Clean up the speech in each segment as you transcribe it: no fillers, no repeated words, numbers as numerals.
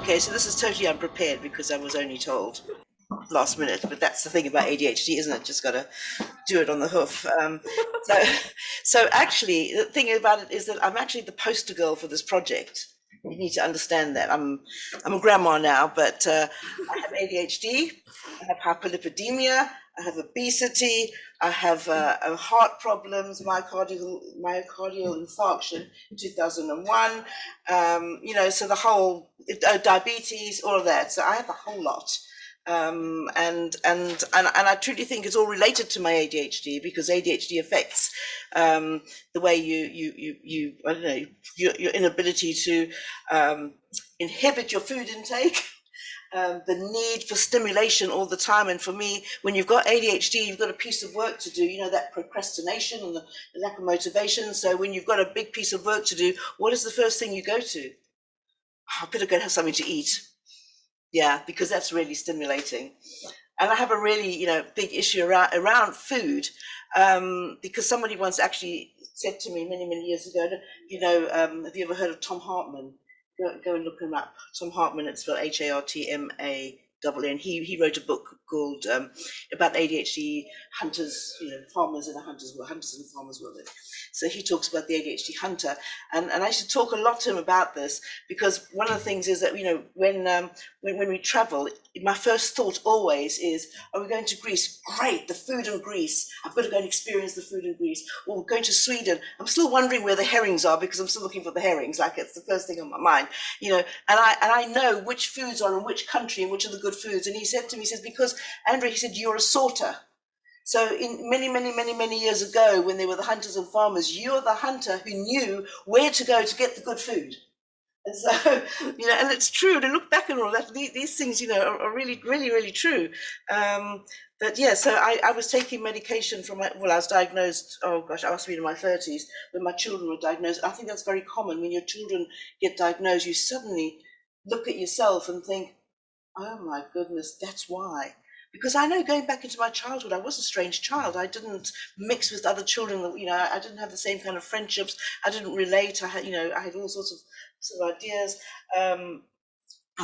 Okay, so this is totally unprepared because I was only told last minute, but that's the thing about ADHD, isn't it? Just got to do it on the hoof. So actually, the thing about it is that I'm actually the poster girl for this project. You need to understand that. I'm a grandma now, but I have ADHD, I have hyperlipidemia, I have obesity, I have heart problems, myocardial infarction in 2001, so the whole diabetes, all of that. So I have a whole lot. And I truly think it's all related to my ADHD, because ADHD affects the way you I don't know, your inability to inhibit your food intake, the need for stimulation all the time. And for me, when you've got ADHD, you've got a piece of work to do, that procrastination and the lack of motivation. So when you've got a big piece of work to do, what is the first thing you go to? I better go and have something to eat. Yeah, because that's really stimulating. And I have a really, big issue around food, because somebody once actually said to me many, many years ago, have you ever heard of Tom Hartman? Go and look him up. Tom Hartman, it's spelled Hartman. He wrote a book called about ADHD hunters, farmers in a hunter's world, hunters and farmers world. So he talks about the ADHD hunter, and I should talk a lot to him about this, because one of the things is that when we travel, my first thought always is, are we going to Greece? Great, the food in Greece. I've got to go and experience the food in Greece. Or we're going to Sweden. I'm still wondering where the herrings are, because I'm still looking for the herrings. Like, it's the first thing on my mind, and I know which foods are in which country and which are the good foods. And he said to me, he says, because Andrea, he said, you're a sorter. So in many years ago, when they were the hunters and farmers, you are the hunter who knew where to go to get the good food. And so, and it's true to look back and all that. These things, are really, really, really true. But yeah, so I was taking medication I was diagnosed, I must have been in my 30s, when my children were diagnosed. I think that's very common. When your children get diagnosed, you suddenly look at yourself and think, oh my goodness, that's why. Because I know, going back into my childhood, I was a strange child. I didn't mix with other children. I didn't have the same kind of friendships. I didn't relate. I had all sorts of ideas. I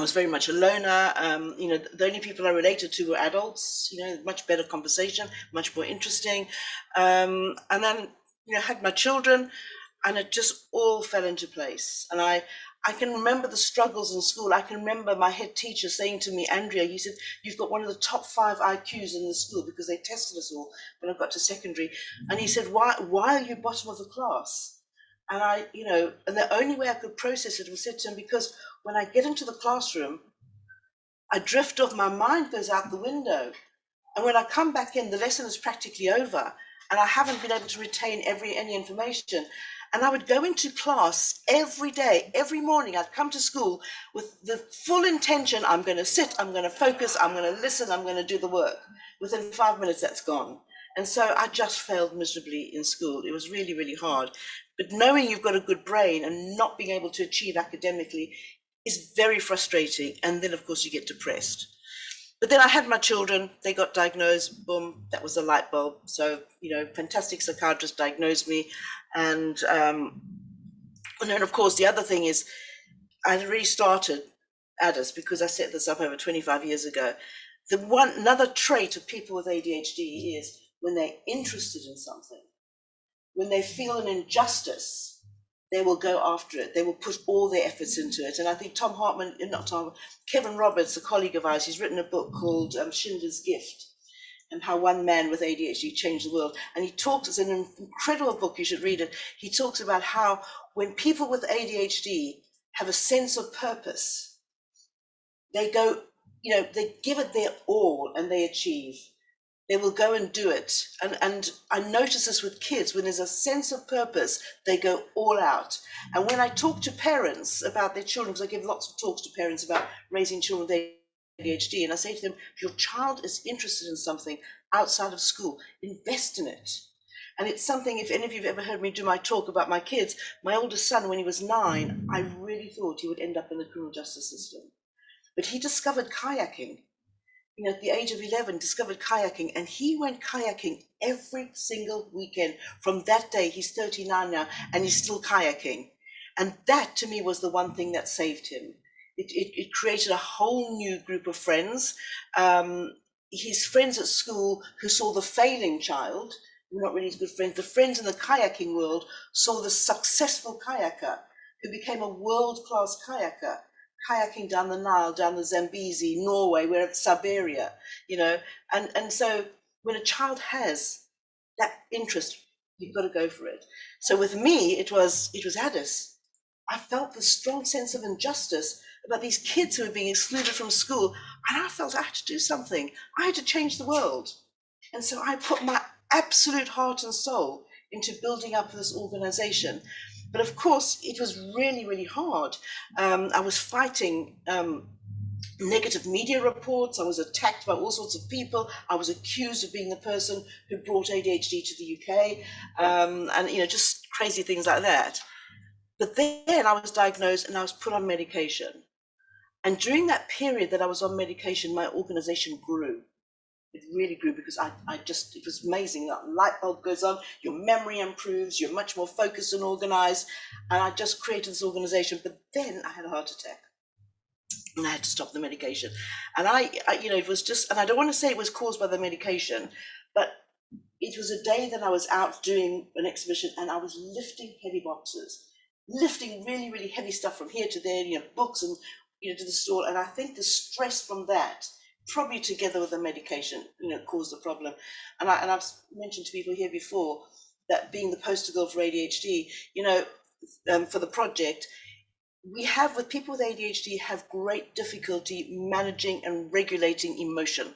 was very much a loner. The only people I related to were adults. Much better conversation, much more interesting. And then, had my children, and it just all fell into place. And I can remember the struggles in school. I can remember my head teacher saying to me, Andrea, he said, you've got one of the top 5 IQs in the school, because they tested us all when I got to secondary. And he said, why are you bottom of the class? And and the only way I could process it was said to him, because when I get into the classroom, I drift off, my mind goes out the window. And when I come back in, the lesson is practically over, and I haven't been able to retain any information. And I would go into class every day, every morning. I'd come to school with the full intention, I'm going to sit, I'm going to focus, I'm going to listen, I'm going to do the work. Within 5 minutes, that's gone. And so I just failed miserably in school. It was really, really hard. But knowing you've got a good brain and not being able to achieve academically is very frustrating. And then, of course, you get depressed. But then I had my children, they got diagnosed, boom, that was the light bulb. So, fantastic psychiatrist diagnosed me. And then, of course, the other thing is, I had already started ADDIS, because I set this up over 25 years ago. Another trait of people with ADHD is when they're interested in something, when they feel an injustice, they will go after it. They will put all their efforts into it. And I think Kevin Roberts, a colleague of ours, he's written a book called Schindler's Gift, and how one man with ADHD changed the world. And he talks, it's an incredible book, you should read it. He talks about how when people with ADHD have a sense of purpose, they go, they give it their all and they achieve. They will go and do it. And I notice this with kids. When there's a sense of purpose, they go all out. And when I talk to parents about their children, because I give lots of talks to parents about raising children with ADHD, and I say to them, if your child is interested in something outside of school, invest in it. And it's something, if any of you have ever heard me do my talk about my kids, my oldest son, when he was 9, I really thought he would end up in the criminal justice system. But he discovered kayaking. At the age of 11, discovered kayaking, and he went kayaking every single weekend. From that day, he's 39 now, and he's still kayaking. And that, to me, was the one thing that saved him, It created a whole new group of friends. His friends at school who saw the failing child, were not really his good friends. The friends in the kayaking world saw the successful kayaker who became a world-class kayaker, kayaking down the Nile, down the Zambezi, Norway, we're at Siberia, and so when a child has that interest, you've got to go for it. So with me, it was Addis. I felt the strong sense of injustice about these kids who were being excluded from school, and I felt I had to do something. I had to change the world. And so I put my absolute heart and soul into building up this organization. But of course, it was really, really hard. I was fighting negative media reports. I was attacked by all sorts of people. I was accused of being the person who brought ADHD to the UK, and just crazy things like that. But then I was diagnosed and I was put on medication. And during that period that I was on medication, my organization grew. It really grew because it was amazing. That light bulb goes on, your memory improves, you're much more focused and organized. And I just created this organization. But then I had a heart attack and I had to stop the medication. And it was just, and I don't want to say it was caused by the medication, but it was a day that I was out doing an exhibition and I was lifting heavy boxes, lifting really, really heavy stuff from here to there, books and, to the store. And I think the stress from that, probably together with the medication, caused the problem. And I've mentioned to people here before that being the poster girl for ADHD, for the project, we have, with people with ADHD, have great difficulty managing and regulating emotion.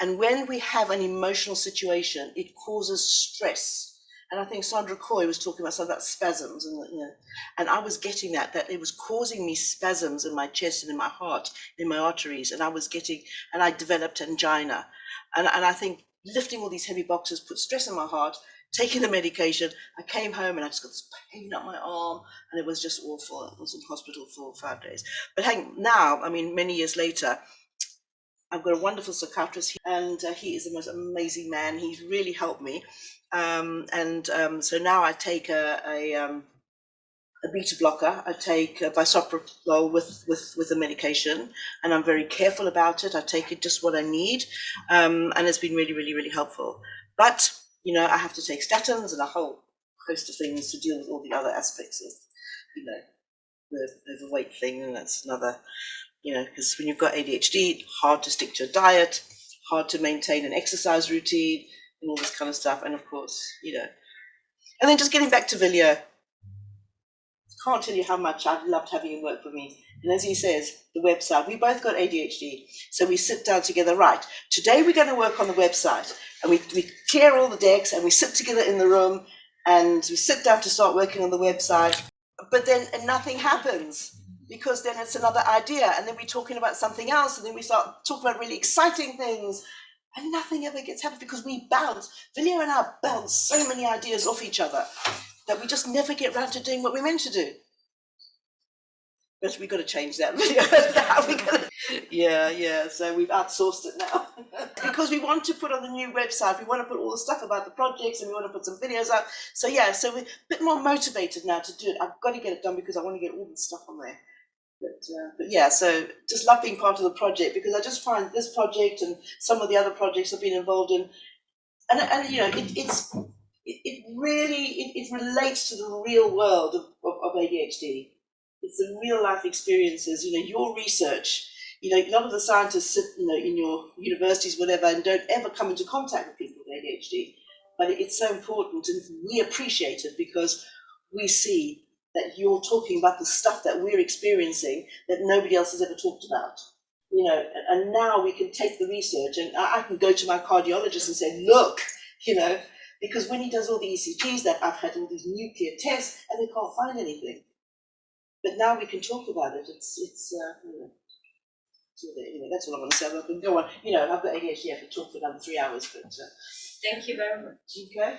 And when we have an emotional situation, it causes stress. And I think Sandra Coy was talking about something about spasms, and I was getting that it was causing me spasms in my chest and in my heart, in my arteries, and I developed angina. And I think lifting all these heavy boxes put stress in my heart. Taking the medication, I came home and I just got this pain up my arm, and it was just awful. I was in hospital for 5 days. But now, many years later, I've got a wonderful psychiatrist, and he is the most amazing man. He's really helped me. So now I take a beta blocker. I take bisoprolol with the medication, and I'm very careful about it. I take it just what I need, and it's been really, really, really helpful. But I have to take statins and a whole host of things to deal with all the other aspects of the overweight thing, and that's another. Because when you've got ADHD, hard to stick to a diet, hard to maintain an exercise routine, and all this kind of stuff. And of course, and then just getting back to Vilio, can't tell you how much I've loved having him work for me. And as he says, the website, we both got ADHD, so we sit down together, right, today we're going to work on the website, and we clear all the decks, and we sit together in the room, and we sit down to start working on the website, but then nothing happens. Because then it's another idea, and then we're talking about something else, and then we start talking about really exciting things, and nothing ever gets happened because we bounce. Vilio and I bounce so many ideas off each other that we just never get around to doing what we're meant to do. But we've got to change that. Yeah. So we've outsourced it now because we want to put on the new website. We want to put all the stuff about the projects, and we want to put some videos out. So so we're a bit more motivated now to do it. I've got to get it done because I want to get all the stuff on there. But yeah, so just love being part of the project, because I just find this project and some of the other projects I've been involved in, and it really relates to the real world of ADHD. It's the real life experiences. Your research. A lot of the scientists sit, in your universities, whatever, and don't ever come into contact with people with ADHD. But it's so important, and we appreciate it because we see that you're talking about the stuff that we're experiencing that nobody else has ever talked about. And now we can take the research, and I can go to my cardiologist and say, look, because when he does all the ECGs, that I've had all these nuclear tests and they can't find anything. But now we can talk about it. It's that's all I want to say. I can go on. I've got ADHD. I could talk for another 3 hours. But thank you very much. Okay.